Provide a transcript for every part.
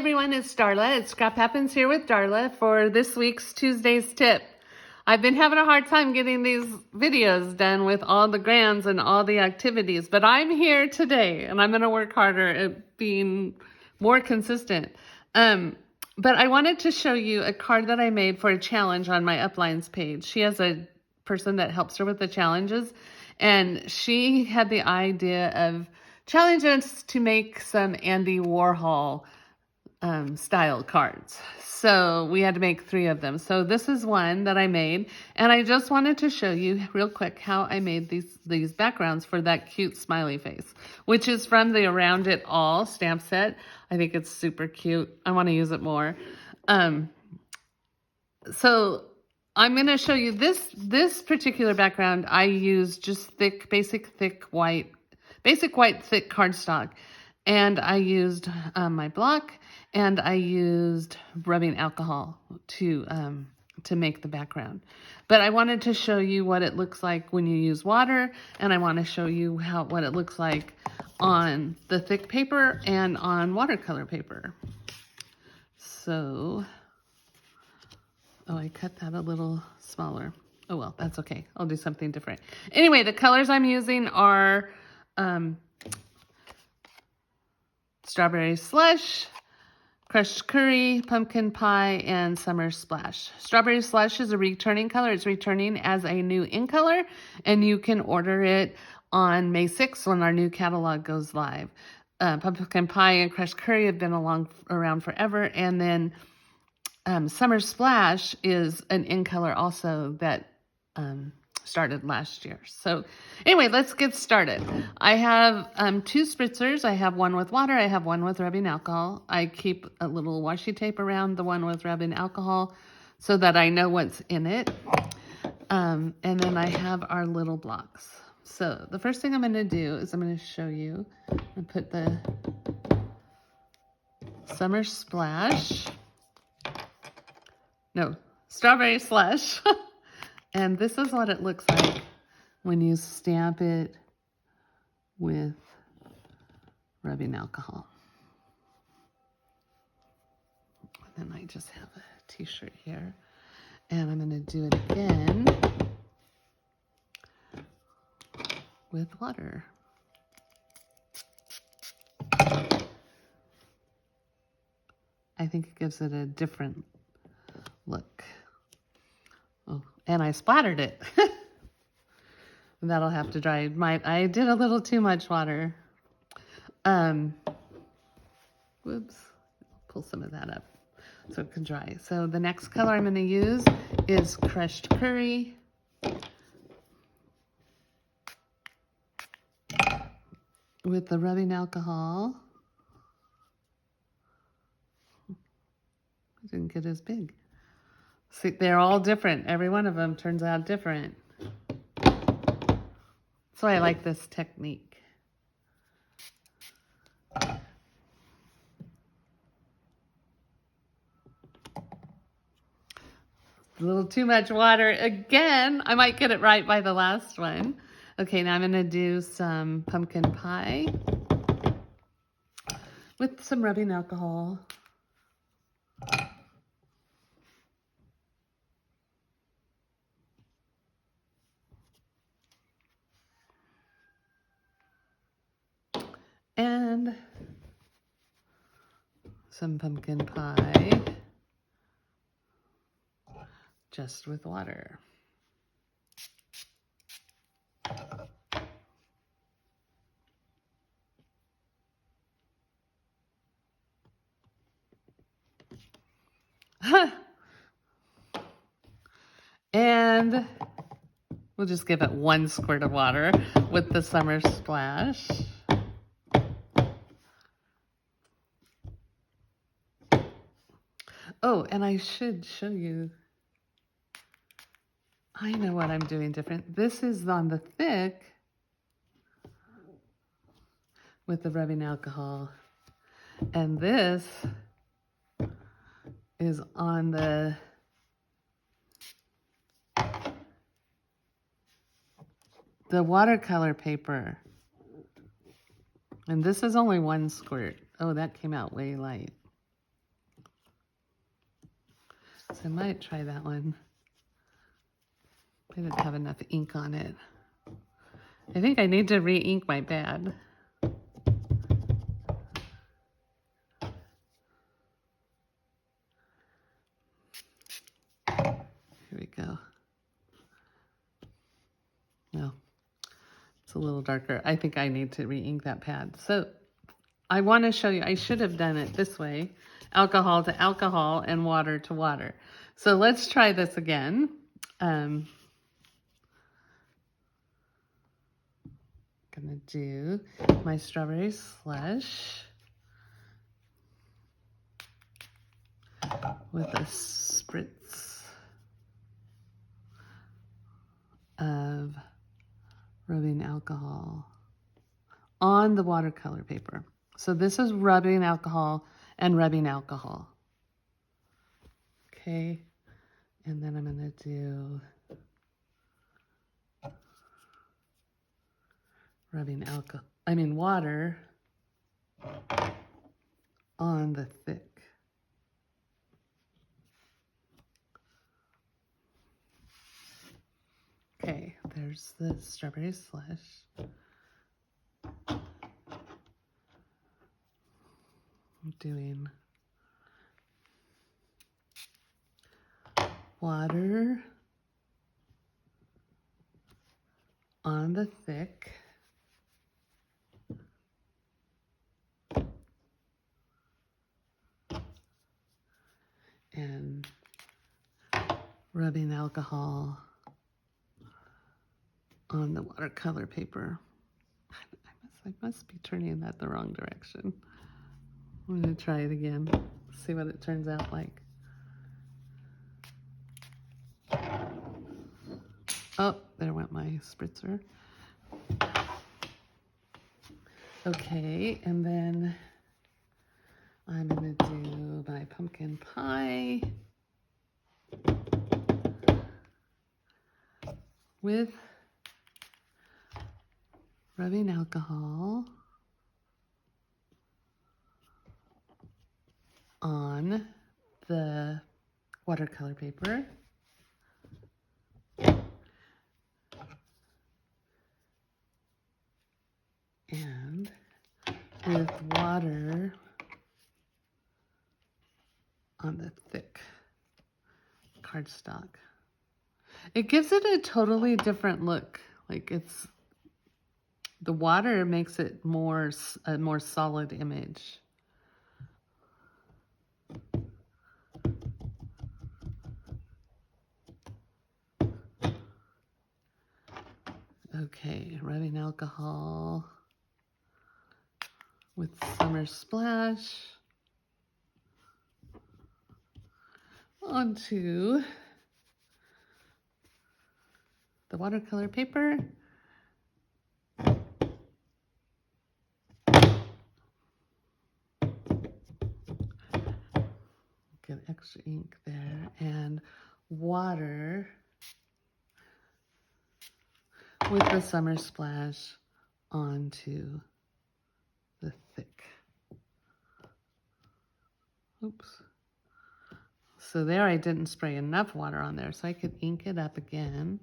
Everyone, it's Darla. It's Scrap Happens here with Darla for this week's Tuesday's tip. I've been having a hard time getting these videos done with all the grams and all the activities, but I'm here today and I'm going to work harder at being more consistent. But I wanted to show you a card that I made for a challenge on my Uplines page. She has a person that helps her with the challenges, and she had the idea of challenging us to make some Andy Warhol style cards. So we had to make 3 of them. So this is one that I made, and I just wanted to show you real quick how I made these backgrounds for that cute smiley face, which is from the Around It All stamp set. I think it's super cute. I want to use it more. So I'm going to show you this particular background. I used just basic white thick cardstock, and I used my block, and I used rubbing alcohol to make the background. But I wanted to show you what it looks like when you use water, and I want to show you what it looks like on the thick paper and on watercolor paper. So, oh, I cut that a little smaller. Oh well, that's okay. I'll do something different. Anyway, the colors I'm using are Strawberry Slush, Crushed Curry, Pumpkin Pie, and Summer Splash. Strawberry Slush is a returning color. It's returning as a new ink color, and you can order it on May 6th when our new catalog goes live. Pumpkin Pie and Crushed Curry have been around forever, and then Summer Splash is an ink color also that started last year. So anyway, let's get started. I have 2 spritzers. I have one with water. I have one with rubbing alcohol. I keep a little washi tape around the one with rubbing alcohol so that I know what's in it. And then I have our little blocks. So the first thing I'm going to do is I'm going to show you. I put the Summer Splash. No, Strawberry Slush. And this is what it looks like when you stamp it with rubbing alcohol. And then I just have a t-shirt here. And I'm going to do it again with water. I think it gives it a different look. Oh, and I splattered it. That'll have to dry. I did a little too much water. Whoops. Pull some of that up so it can dry. So the next color I'm going to use is Crushed Curry. With the rubbing alcohol. It didn't get as big. See, they're all different. Every one of them turns out different. That's why I like this technique. A little too much water. Again, I might get it right by the last one. Okay, now I'm going to do some pumpkin pie with some rubbing alcohol. And some pumpkin pie just with water. And we'll just give it 1 squirt of water with the Summer Splash. Oh, and I should show you. I know what I'm doing different. This is on the thick with the rubbing alcohol. And this is on the watercolor paper. And this is only 1 squirt. Oh, that came out way light. So I might try that one. I didn't have enough ink on it. I think I need to re-ink my pad. Here we go. No, it's a little darker. I think I need to re-ink that pad. So I want to show you, I should have done it this way. Alcohol to alcohol and water to water. So let's try this again. Gonna do my strawberry slush with a spritz of rubbing alcohol on the watercolor paper. So this is rubbing alcohol and rubbing alcohol. Okay, and then I'm gonna do water on the thick. Okay, there's the strawberry slush. I'm doing water on the thick. And rubbing alcohol on the watercolor paper. I must be turning that the wrong direction. I'm going to try it again, see what it turns out like. Oh, there went my spritzer. Okay, and then I'm going to do my pumpkin pie with rubbing alcohol on the watercolor paper. And with water on the thick cardstock. It gives it a totally different look. Like the water makes it a more solid image. Okay, rubbing alcohol with Summer Splash onto the watercolor paper. Get extra ink there, and water with the Summer Splash onto the thick. Oops. So there I didn't spray enough water on there, so I could ink it up again.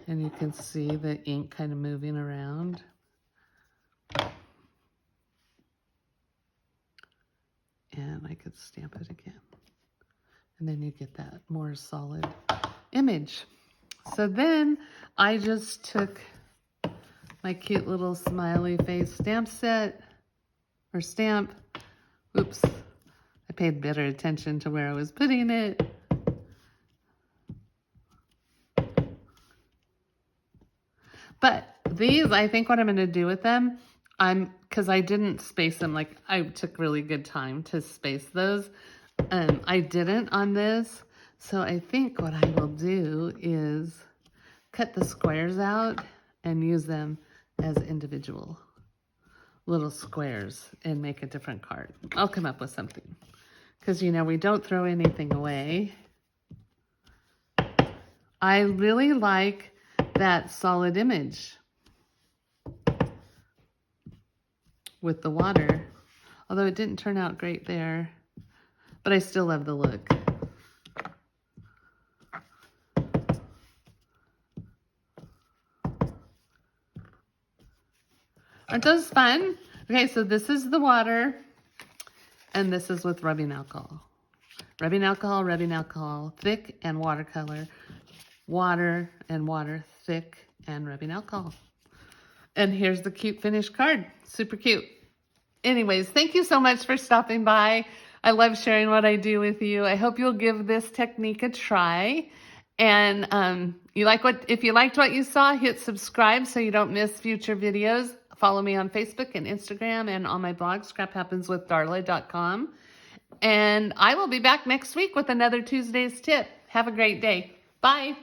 And you can see the ink kind of moving around. And I could stamp it again. And then you get that more solid image. So then I just took my cute little smiley face stamp set, or stamp. Oops, I paid better attention to where I was putting it. But these, I think what I'm going to do with them, because I didn't space them, like I took really good time to space those. I didn't on this. So I think what I will do is cut the squares out and use them as individual little squares and make a different card. I'll come up with something. Because, you know, we don't throw anything away. I really like that solid image. with the water. Although it didn't turn out great there. But I still love the look. Aren't those fun? Okay, so this is the water, and this is with rubbing alcohol. Rubbing alcohol, thick and watercolor. Water and water, thick and rubbing alcohol. And here's the cute finished card. Super cute. Anyways, thank you so much for stopping by. I love sharing what I do with you. I hope you'll give this technique a try. And if you liked what you saw, hit subscribe so you don't miss future videos. Follow me on Facebook and Instagram and on my blog, scraphappenswithdarla.com. And I will be back next week with another Tuesday's tip. Have a great day. Bye.